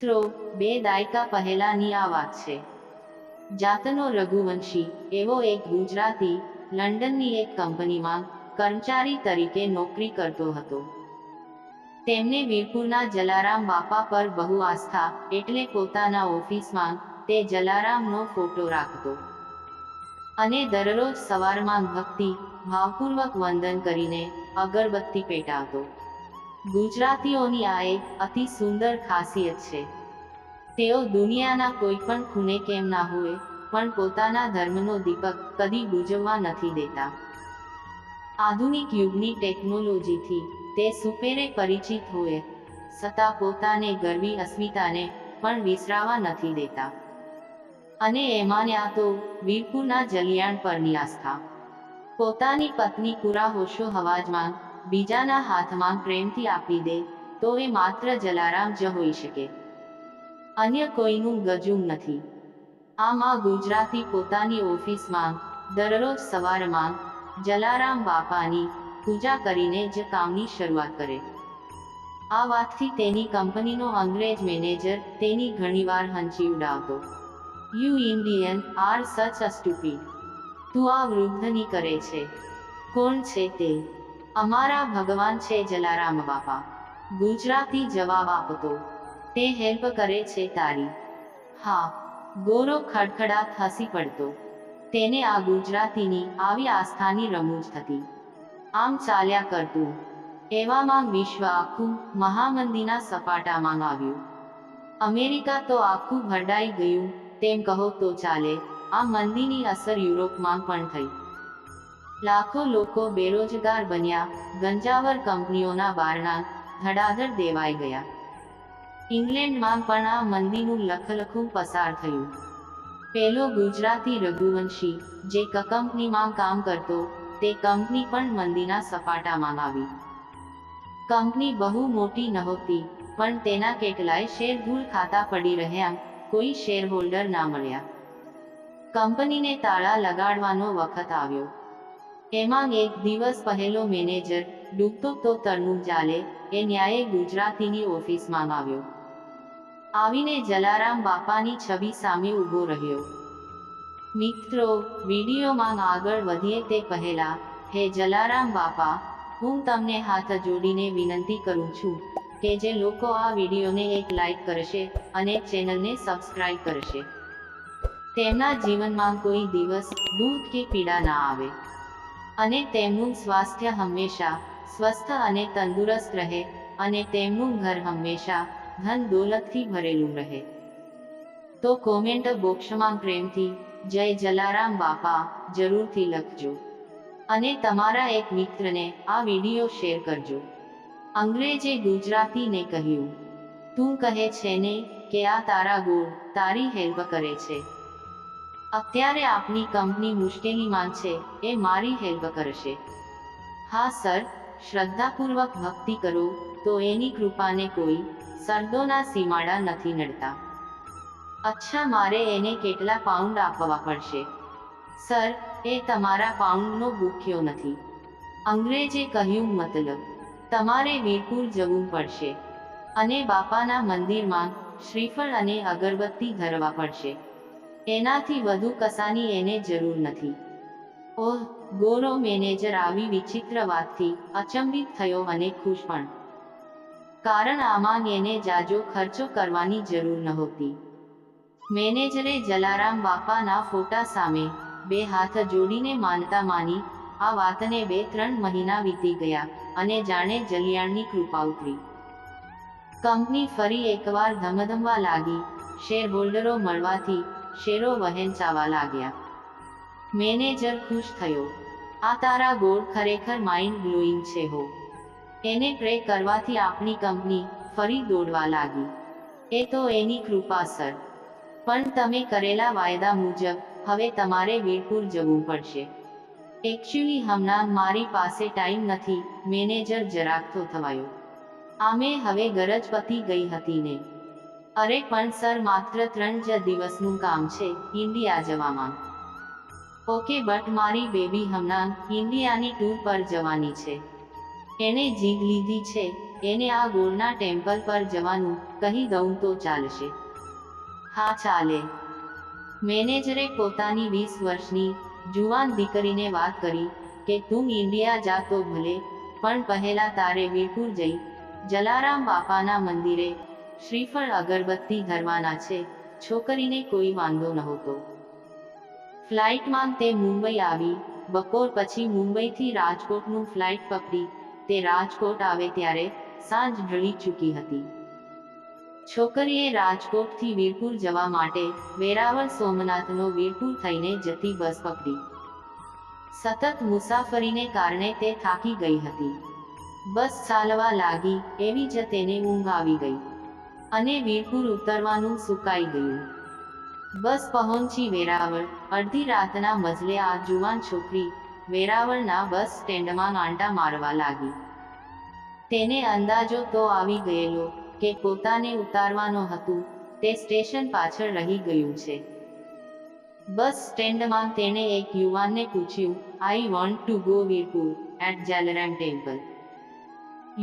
મિત્રો, 2 દાયકા પહેલાની આ વાત છે. જાતનો રઘુવંશી એવો એક ગુજરાતી લંડનની એક કંપનીમાં કર્મચારી તરીકે નોકરી કરતો હતો. તેમને વીરપુરના જલારામ બાપા પર બહુ આસ્થા, એટલે પોતાના ઓફિસમાં તે જલારામનો ફોટો રાખતો અને દરરોજ સવારમાં ભક્તિ ભાવપૂર્વક વંદન કરીને અગરબત્તી પેટાવતો. ગુજરાતીઓની આ એક અતિ સુંદર ખાસિયત છે. તેઓ દુનિયાના કોઈ પણ ખૂણે કેમ ના હોય, પણ પોતાના ધર્મનો દીપક કદી બુઝવવા નથી દેતા. આધુનિક યુગની ટેકનોલોજીથી તે સુપેરે પરિચિત હોય છતાં પોતાને ગરવી અસ્મિતાને પણ વિસરાવા નથી દેતા. અને એમાં આ તો વીરપુરના જલિયાણ પરની આસ્થા. પોતાની પત્ની પૂરા હોશો હવાજમાં બીજાના હાથમાં પ્રેમથી આપી દે તો એ માત્ર જલારામ જ હોઈ શકે, અન્ય કોઈનું ગજું નથી. આમ આ ગુજરાતી પોતાની ઓફિસમાં દરરોજ સવારમાં જલારામ બાપાની પૂજા કરીને જ કામની શરૂઆત કરે. આ વાતથી તેની કંપનીનો અંગ્રેજ મેનેજર તેની ઘણીવાર હંચી ઉડાવતો. You Indian are such a stupid. તું આ વૃદ્ધની કરે છે? કોણ છે તે? અમારા ભગવાન છે જલારામ બાપા. ગુજરાતી જવાબ આપતો. તે હેલ્પ કરે છે તારી? હા. ગોરો ખડખડાટ હસી પડતો. તેને આ ગુજરાતીની આવી આસ્થાની રમૂજ થતી. આમ ચાલ્યા કરતું. એવામાં વિશ્વ આખું મહામંદીના સપાટામાં આવ્યું. અમેરિકા તો આખું ભરડાઈ ગયું તેમ કહો તો ચાલે. આ મંદીની અસર યુરોપમાં પણ થઈ. લાખો લોકો બેરોજગાર બન્યા. ગંજાવર કંપનીઓના બારણા ધડાધડ દેવાઈ ગયા. ઇંગ્લેન્ડમાં પણ આ મંદીનું લખલખું પસાર થયું. પેલો ગુજરાતી રઘુવંશી જે કંપનીમાં કામ કરતો, તે કંપની પણ મંદીના સપાટામાં આવી. કંપની બહુ મોટી નહોતી, પણ તેના કેટલાય શેર ધૂળ ખાતા પડી રહ્યા. કોઈ શેરહોલ્ડર ના મળ્યા. કંપનીને તાળા લગાડવાનો વખત આવ્યો. એમાં એક દિવસ પહેલો મેનેજર ડૂબતો તો તરનું જાલે એ ન્યાયે ગુજરાતીની ઓફિસમાં આવ્યો. આવીને જલારામ બાપાની છબી સામે ઊભો રહ્યો. મિત્રો, વિડીયોમાં આગળ વધીએ તે પહેલા, હે જલારામ બાપા, હું તમને હાથ જોડીને વિનંતી કરું છું કે જે લોકો આ વિડીયોને એક લાઈક કરશે અને ચેનલને સબસ્ક્રાઇબ કરશે, તેમના જીવનમાં કોઈ દિવસ દુઃખ કે પીડા ના આવે અને તેમનું સ્વાસ્થ્ય હંમેશા સ્વસ્થ અને તંદુરસ્ત રહે અને તેમનું ઘર હંમેશા ધન દોલતથી ભરેલું રહે. તો કોમેન્ટ બોક્સમાં પ્રેમથી જય જલારામ બાપા જરૂરથી લખજો અને તમારા એક મિત્રને આ વિડીયો શેર કરજો. અંગ્રેજે ગુજરાતીને કહ્યું, તું કહે છે ને કે આ તારા ગોળ તારી હેલ્પ કરે છે. અત્યારે આપની કંપની મુશ્કેલીમાં છે, એ મારી હેલ્પ કરશે. હા સર, શ્રદ્ધાપૂર્વક ભક્તિ કરો તો એની કૃપાને કોઈ સરદોના સીમાડા નથી નડતા. અચ્છા, મારે એને કેટલા પાઉન્ડ આપવા પડશે? સર, એ તમારા પાઉન્ડનો ભૂખ્યો નથી. અંગ્રેજે કહ્યું, મતલબ તમારે વીરપુર જવું પડશે અને બાપાના મંદિરમાં શ્રીફળ અને અગરબત્તી ધરવા પડશે. એનાથી વધુ કસાની એને જરૂર નથી. ઓહ, ગોરો મેનેજર આવી વિચિત્ર વાતથી અચંબિત થયો અને ખુશ પણ. કારણ આમાં એને જાજો ખર્ચો કરવાની જરૂર નહોતી. મેનેજરે જલારામ બાપાના ફોટા સામે 2 હાથ જોડીને માનતા માની. આ વાતને 2-3 મહિના વીતી ગયા અને જાણે જલિયાણની કૃપા ઉતરી. કંપની ફરી એકવાર ધમધમવા લાગી. શેરહોલ્ડરો મળવાથી શેરો વહેંચાવા લાગ્યા. મેનેજર ખુશ થયો. આ તારા ગોળ ખરેખર માઇન્ડ બ્લોઈંગ છે હો. એને પ્રે કરવાથી આપણી કંપની ફરી દોડવા લાગી. એ તો એની કૃપા સર. પણ તમે કરેલા વાયદા મુજબ હવે તમારે વીરપુર જવું પડશે. એકચ્યુઅલી હમણાં મારી પાસે ટાઈમ નથી. મેનેજર જરાક થોથવાયો. આમે હવે ગરજ પતી ગઈ હતી ને? અરે પણ સર, માત્ર 3 જ દિવસનું કામ છે ઇન્ડિયા જવામાં. ઓકે, બટ મારી બેબી હમણાં ઇન્ડિયાની ટૂર પર જવાની છે. એણે જીદ લીધી છે એને આ ગોળના ટેમ્પલ પર જવાનું કહી દઉં તો ચાલશે? હા ચાલે. મેનેજરે પોતાની 20 વર્ષની જુવાન દીકરીને વાત કરી કે તું ઇન્ડિયા જા તો ભલે, પણ પહેલા તારે વીરપુર જઈ જલારામ બાપાના મંદિરે શ્રીફળ અગરબત્તી ધરવાના છે. છોકરીને કોઈ વાંધો નહોતો. ફ્લાઇટમાં તે મુંબઈ આવી. બપોર પછી મુંબઈથી રાજકોટનું ફ્લાઇટ પકડી તે રાજકોટ આવે ત્યારે સાંજ ઢળી ચૂકી હતી. છોકરીએ રાજકોટથી વીરપુર જવા માટે વેરાવળ સોમનાથનો વીરપુર થઈને જતી બસ પકડી. સતત મુસાફરીને કારણે તે થાકી ગઈ હતી. બસ ચાલવા લાગી એવી જ તેને ઊંઘ આવી ગઈ અને વીરપુર ઉતરવાનું સુકાઈ ગયું. બસ પહોંચી વેરાવળ. અડધી રાતના મજલે આ જુવાન છોકરી વેરાવળના બસ સ્ટેન્ડમાં આંટા મારવા લાગી. તેને અંદાજો તો આવી ગયેલો કે પોતાને ઉતારવાનો હતું તે સ્ટેશન પાછળ રહી ગયું છે. બસ સ્ટેન્ડમાં તેણે એક યુવાનને પૂછ્યું, I want to go Virpur at Jalaram temple.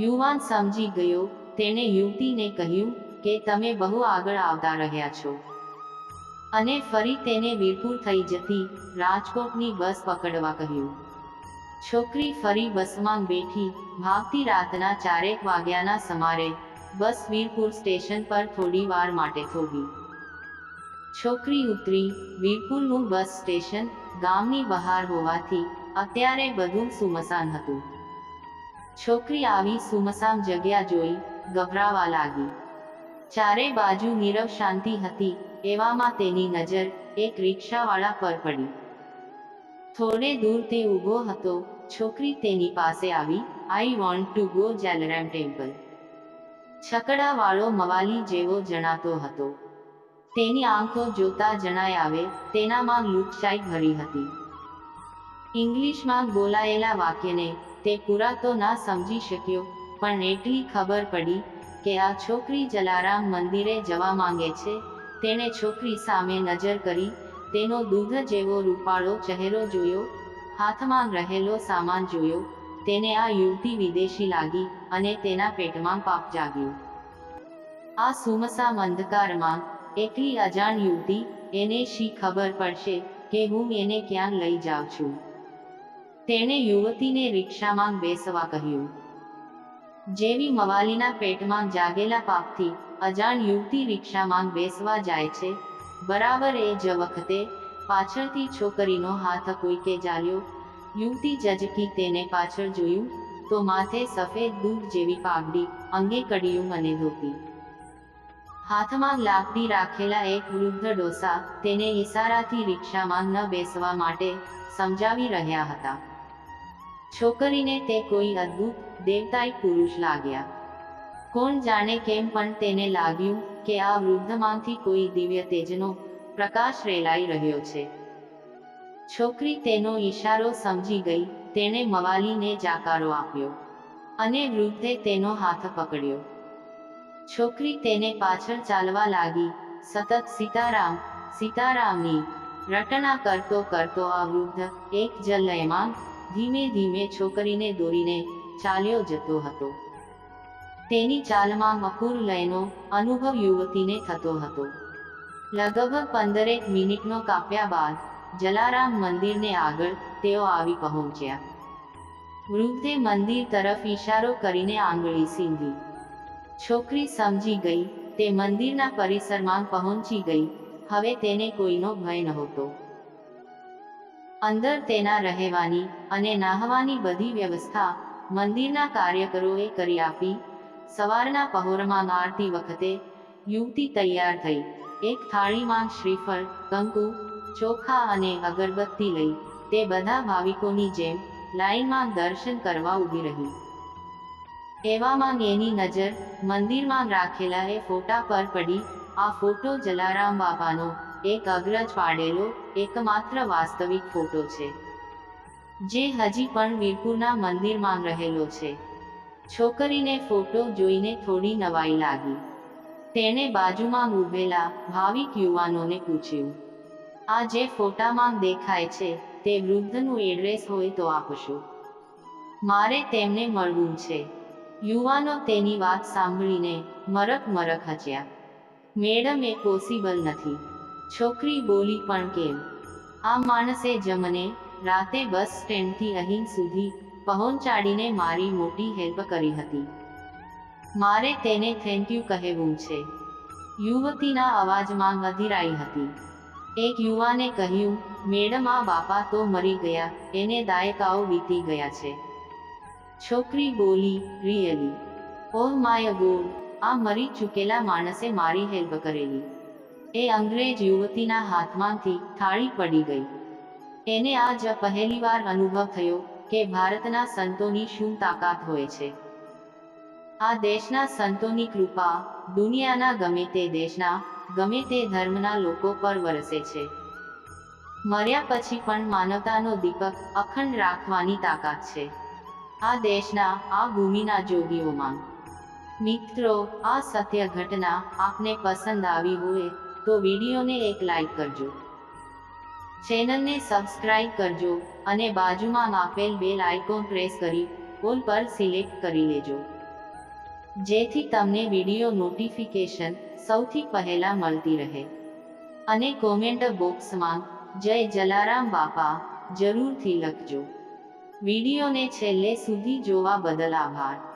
યુવાન સમજી ગયો. તેણે યુવતીને કહ્યું કે તમે બહુ આગળ આવતા રહ્યા છો અને ફરી તેને વીરપુર થઈ જતી રાજકોટની બસ પકડવા કહ્યું. છોકરી ફરી બસમાં બેઠી. ભાગતી રાતના 4 વાગ્યાના સમારે બસ વીરપુર સ્ટેશન પર થોડી વાર માટે થોભી. છોકરી ઉતરી. વીરપુરનું બસ સ્ટેશન ગામની બહાર હોવાથી અત્યારે બધું સુમસાન હતું. છોકરી આવી સુમસામ જગ્યા જોઈ ગભરાવા લાગી. ચારે બાજુ નીરવ શાંતિ હતી. એવામાં તેની નજર એક રિક્ષાવાળા પર પડી. થોડે દૂર તે ઊભો હતો. છોકરી તેની પાસે આવી. I want to go Jalaram temple. છકડાવાળો મવાલી જેવો જણાતો હતો. તેની આંખો જોતા જણાય આવે તેનામાં લુચ્ચાઈ ભરી હતી. ઇંગ્લિશમાં બોલાયેલા વાક્યને તે પૂરા તો ના સમજી શક્યો, પણ એટલી ખબર પડી કે આ છોકરી જલારામ મંદિરે જવા માંગે છે. તેણે છોકરી સામે નજર કરી. તેનો દૂધ જેવો રૂપાળો ચહેરો જોયો, હાથમાં રહેલો સામાન જોયો. તેને આ યુવતી વિદેશી લાગી અને તેના પેટમાં પાપ જાગ્યું. આ સુમસામ અંધકારમાં એકલી અજાણ યુવતી, એને શી ખબર પડશે કે હું એને ક્યાં લઈ જાઉં છું? તેણે યુવતીને રિક્ષામાં બેસવા કહ્યું. જેવી મવાલીના પેટમાં જાગેલા પાપથી અજાણ યુવતી રિક્ષામાં બેસવા જાય છે, બરાબર એ જ વખતે પાછળથી છોકરીનો હાથ કોઈકે ઝાલ્યો. યુવતી ઝઝકી તેને પાછળ જોયું તો માથે સફેદ દૂધ જેવી પાઘડી, અંગે કડિયું અને ધોતી. હાથમાં લાકડી રાખેલા એક વૃદ્ધ ડોસા તેને ઈશારાથી રિક્ષામાં ન બેસવા માટે સમજાવી રહ્યા હતા. છોકરીને તે કોઈ અદ્ભુત દેવતાઈ પુરુષ લાગ્યા. કોણ જાણે કેમ પણ તેને લાગ્યું કે આ વૃદ્ધમાંથી કોઈ દિવ્ય તેજનો પ્રકાશ રેલાઈ રહ્યો છે. છોકરી તેનો ઈશારો સમજી ગઈ. તેણે મવાલીને જાકારો આપ્યો અને વૃદ્ધે તેનો હાથ પકડ્યો. છોકરી તેને પાછળ ચાલવા લાગી. સતત સીતારામ સીતારામની રટણા કરતો કરતો આ વૃદ્ધ એક જ લયમાં ધીમે ધીમે છોકરીને દોરીને ચાલ્યો જતો હતો. તેની ચાલમાં અપૂર લયનો અનુભવ યુવતીને થતો હતો. લગભગ 15 મિનિટનો કાપ્યા બાદ જલારામ મંદિરને આગળ તેઓ આવી પહોંચ્યા. વૃદ્ધે મંદિર તરફ ઈશારો કરીને આંગળી સીંધી. છોકરી સમજી ગઈ તે મંદિરના પરિસરમાં પહોંચી ગઈ. હવે તેને કોઈનો ભય નહોતો. અંદર તેના રહેવાની અને નાહવાની બધી વ્યવસ્થા મંદિરના કાર્યકરોએ કરી આપી. સવારના પહોરમાં આરતી વખતે યુવતી તૈયાર થઈ. એક થાળીમાં શ્રીફળ, કંકુ, ચોખા અને અગરબત્તી લઈ તે બધા ભાવિકોની જેમ લાઈનમાં દર્શન કરવા ઊભી રહી. એવામાં એની નજર મંદિરમાં રાખેલા એ ફોટા પર પડી. આ ફોટો જલારામ બાપાનો એક અગ્રજ પાડેલો એકમાત્ર વાસ્તવિક ફોટો છે, જે હજી પણ વીરપુરના મંદિરમાં રહેલો છે. છોકરીને ફોટો જોઈને થોડી નવાઈ લાગી. તેણે બાજુમાં ઊભેલા ભાવિક યુવાનોને પૂછ્યું, આ જે ફોટામાં દેખાય છે તે વૃદ્ધનું એડ્રેસ હોય તો આપશો? મારે તેમને મળવું છે. યુવાનો તેની વાત સાંભળીને મરક મરક હસ્યા. મેડમ, એ પોસિબલ નથી. છોકરી બોલી, પણ કેમ? આ માણસે જ મને રાતે બસ સ્ટેન્ડથી અહીં સુધી પહોંચાડીને મારી મોટી હેલ્પ કરી હતી. મારે તેને થેન્ક યુ કહેવું છે. યુવતીના અવાજમાં અધીરાઈ હતી. એક યુવાને કહ્યું, મેડમ, આ બાપા તો મરી ગયા, એને દાયકાઓ વીતી ગયા છે. છોકરી બોલી, રિયલી? ઓહ માય ગોડ, આ મરી ચૂકેલા માણસે મારી હેલ્પ કરેલી. એ અંગ્રેજ યુવતીના હાથમાંથી થાળી પડી ગઈ. એને આજ પહેલીવાર અનુભવ થયો કે ભારતના સંતોની શું તાકાત હોય છે. આ દેશના સંતોની કૃપા દુનિયાના ગમે તે દેશના, ગમે તે ધર્મના લોકો પર વરસે છે. મર્યા પછી પણ માનવતાનો દીપક અખંડ રાખવાની તાકાત છે આ દેશના, આ ભૂમિના જોગીઓમાં. મિત્રો, આ સત્ય ઘટના આપને પસંદ આવી હોય તો વિડીયોને એક લાઈક કરજો, ચેનલને સબસ્ક્રાઇબ કરજો અને બાજુમાં આપેલ બેલ આઇકોન પ્રેસ કરી ઓલ પર સિલેક્ટ કરી લેજો, જેથી તમને વિડીયો નોટિફિકેશન સૌથી પહેલા મળતી રહે. અને કોમેન્ટ બોક્સમાં જય જલારામ બાપા જરૂરથી લખજો. વિડીયોને છેલ્લે સુધી જોવા બદલ આભાર.